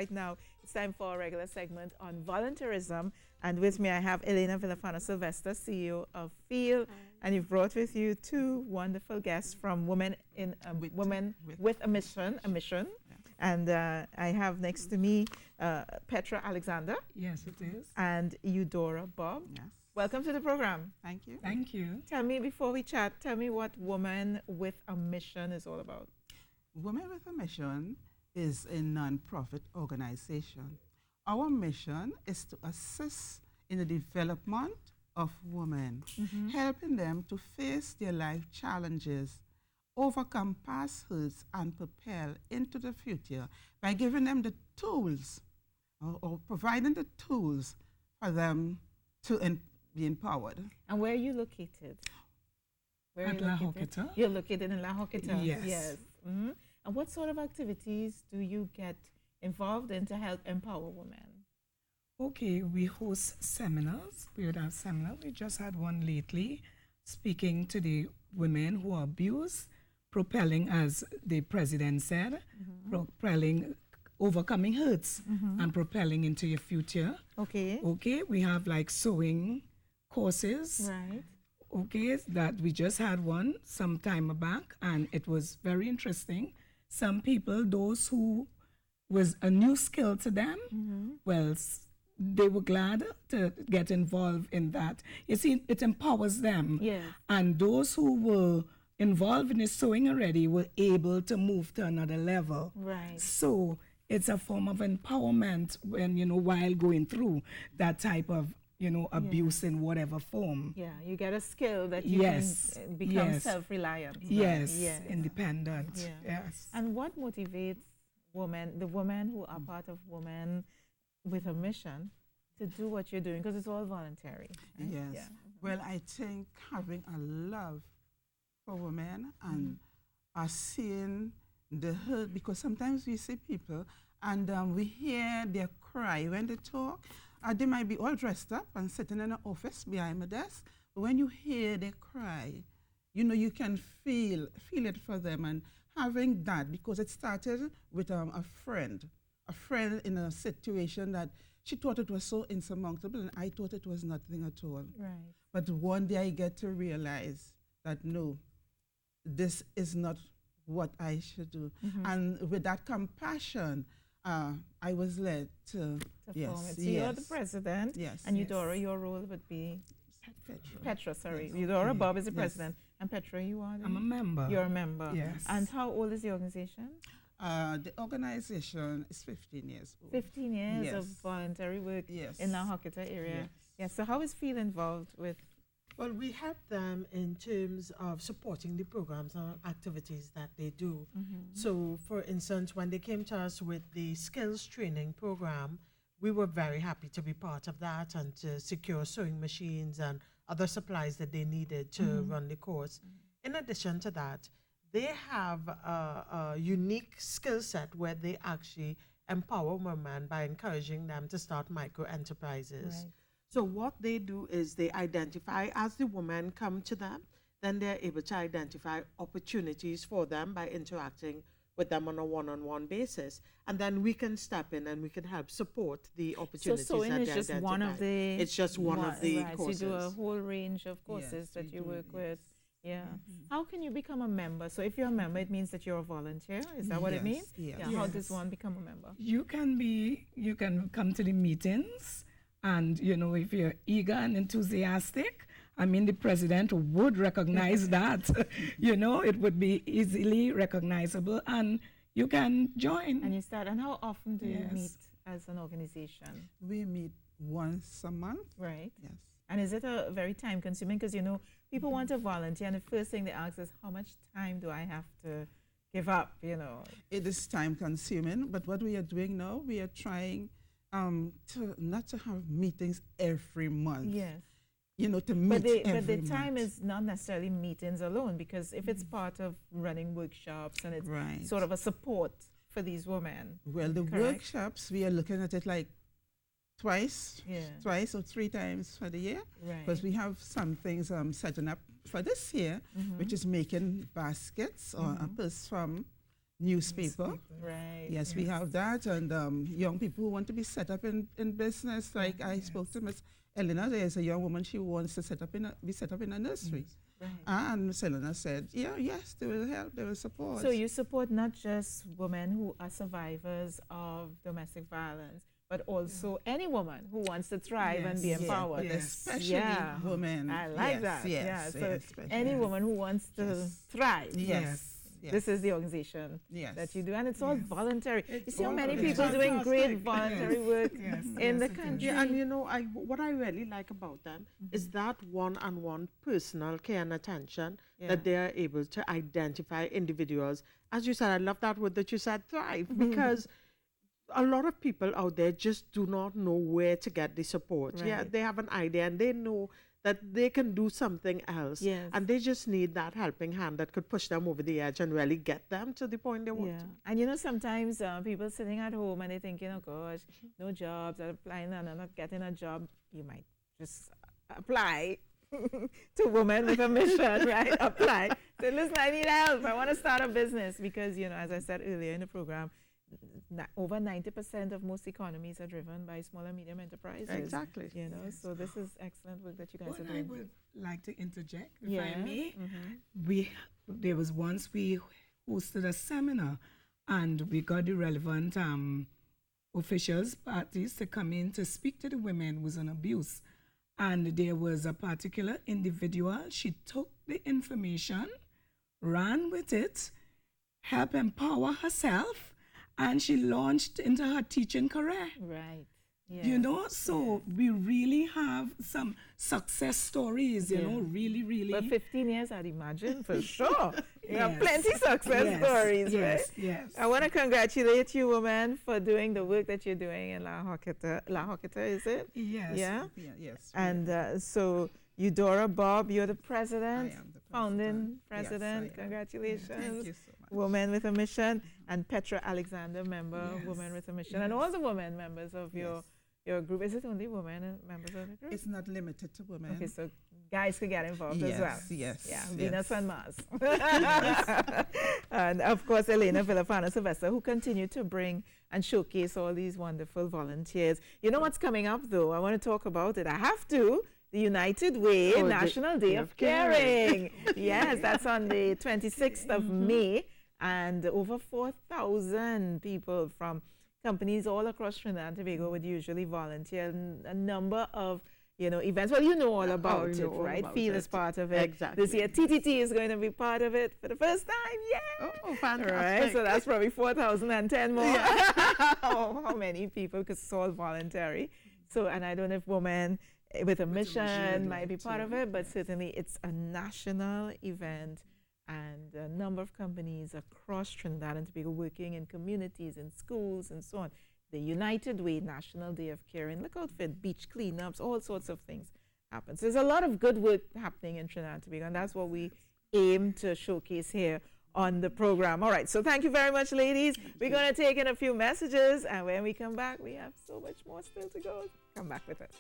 Right now, it's time for our regular segment on volunteerism. And with me, I have Elena Villafana Sylvester, CEO of FEEL. And you've brought with you two wonderful guests from Women with a Mission. Yeah. And I have next to me Petra Alexander. Yes, it is. And Eudora Bob. Yes. Welcome to the program. Thank you. Thank you. Tell me, before we chat, tell me what Women with a Mission is all about. Women with a Mission is a non-profit organization. Our mission is to assist in the development of women, helping them to face their life challenges, overcome past hurts, and propel into the future by giving them the tools or providing the tools for them to be empowered. And where are you located? Where At La Joquita. You're located in La Joquita. Yes. Yes. And what sort of activities do you get involved in to help empower women? Okay, we host seminars. We would have seminars. We just had one lately speaking to the women who are abused, propelling, as the president said, propelling, overcoming hurts and propelling into your future. Okay. Okay, we have like sewing courses. Right. Okay, that we just had one some time back, and it was very interesting. Some people, those who was a new skill to them, well, they were glad to get involved in that. You see, it empowers them. Yes. And those who were involved in the sewing already were able to move to another level. Right. So it's a form of empowerment when, while going through that type of, abuse in whatever form. Yeah, you get a skill that you Yes. can become Yes. self-reliant. Right? Yes, Yes. independent. Yeah. Yes. And what motivates the women who are part of Women with a Mission, to do what you're doing? Because it's all voluntary. Right? Yes. Yeah. Well, I think having a love for women and seeing the hurt, because sometimes we see people and we hear their cry when they talk. They might be all dressed up and sitting in an office behind a desk. But when you hear their cry, you can feel it for them. And having that, because it started with a friend in a situation that she thought it was so insurmountable, and I thought it was nothing at all. Right. But one day I get to realize that no, this is not what I should do. And with that compassion, I was led to Form it. So you're the president. Yes. And Eudora, your role would be Petra, sorry. Yes. Eudora Bob is the Yes. president. And Petra, you are? I'm a member. You're a member. Yes. And how old is the organization? The organization is 15 years old. 15 years of Yes. voluntary work Yes. in La Joquita area. Yes. Yeah. So how is FEEL involved with? Well, we help them in terms of supporting the programs and activities that they do. So, for instance, when they came to us with the skills training program, we were very happy to be part of that and to secure sewing machines and other supplies that they needed to run the course. In addition to that, they have a unique skill set where they actually empower women by encouraging them to start micro enterprises. Right. So what they do is they identify, as the women come to them, then they're able to identify opportunities for them by interacting with them on a one-on-one basis. And then we can step in and we can help support the opportunities So sewing that is they just one of identify. the. It's just one of the right. courses. So you do a whole range of courses Yes, that we you do, work with. yes. Yeah. How can you become a member? So if you're a member, it means that you're a volunteer. Is that what it Yes, means? yes. Yeah. How Yes. does one become a member? You can come to the meetings, and if you're eager and enthusiastic, I mean, the president would recognize that. It would be easily recognizable, and you can join. And you start. And how often do you Yes. meet as an organization? We meet once a month. Right. Yes. And is it a very time consuming? Because, people want to volunteer, and the first thing they ask is, how much time do I have to give up? It is time consuming, but what we are doing now, we are trying to not to have meetings every month. Yes. To meet But every the time month. is not necessarily meetings alone, because if it's part of running workshops and it's Right. sort of a support for these women. Well, the Correct. workshops, we are looking at it like twice or three times for the year, Right. because we have some things setting up for this year, which is making baskets or a purse from newspaper. Right. Yes, we have that, and young people who want to be set up in business. Like I spoke to Miss Elena, there's a young woman, she wants to be set up in a nursery. Right. And Miss Elena said, yeah, yes, they will help, they will support. So you support not just women who are survivors of domestic violence, but also any woman who wants to thrive and be Yes. empowered. But especially Yeah. women. I like yes, that. Yes, Yeah. So especially. any woman who wants to Yes. thrive. Yes. Yes. This is the organization Yes. that you do, and it's all voluntary. You see how all many voluntary. people doing great Fantastic. voluntary work Yes, in the yes, it is. country. Yeah, and you know, what I really like about them is that one-on-one personal care and attention Yeah. that they are able to identify individuals. As you said, I love that word that you said, thrive, because a lot of people out there just do not know where to get the support. Yeah, Right. they have an idea and they know that they can do something else. Yes. And they just need that helping hand that could push them over the edge and really get them to the point they want Yeah, to. and you know, sometimes people sitting at home and they're thinking, oh gosh, no jobs, I'm applying and I'm not getting a job. You might just apply to Women with a Mission, right? Apply. Say, listen, I need help. I want to start a business because, you know, as I said earlier in the program, over 90% of most economies are driven by small and medium enterprises. Exactly. You know, so this is excellent work that you guys What are I doing. would like to interject, if Yeah. I may. There was once we hosted a seminar, and we got the relevant officials, parties to come in to speak to the women who was on abuse. And there was a particular individual, she took the information, ran with it, helped empower herself, and she launched into her teaching career. Right. You know, so we really have some success stories, you know, really, really. But 15 years, I'd imagine, for sure. You have Yes. plenty success Yes, stories, yes, right? yes. I want to congratulate you, women, for doing the work that you're doing in La Joqueta. La Joqueta, is it? Yes. Yeah? Yeah, yes. And so, Eudora Bob, you're the president, I am the founding president. Yes, president. I am. Congratulations. Thank you so much. Women with a Mission, and Petra Alexander, member of Yes, Women with a Mission, and all the women members of your group. Is it only women and members of the group? It's not limited to women. Okay, so guys could get involved as well. Yes, Yeah, yes. Venus and Mars. And of course, Elena Villafana Sylvester, who continue to bring and showcase all these wonderful volunteers. You know what's coming up, though? I want to talk about it. I have to. The United Way Oh, the National Day of Caring. Yes, that's on the 26th of May. And over 4,000 people from companies all across Trinidad and Tobago would usually volunteer in a number of, you know, events. Well, you know all about I it, know all right? about Feel it. is part of it. Exactly. This year, TTT is going to be part of it for the first time. Yeah. Oh, fantastic. Right, so that's probably 4,010 more. How many people? Because it's all voluntary. So, and I don't know if Women with a Mission might be part of it, but certainly it's a national event, and a number of companies across Trinidad and Tobago working in communities, in schools, and so on. The United Way National Day of Caring. Look out for it, beach cleanups, all sorts of things happen. So there's a lot of good work happening in Trinidad and Tobago, and that's what we aim to showcase here on the program. All right, so thank you very much, ladies. We're going to take in a few messages, and when we come back, we have so much more still to go. Come back with us.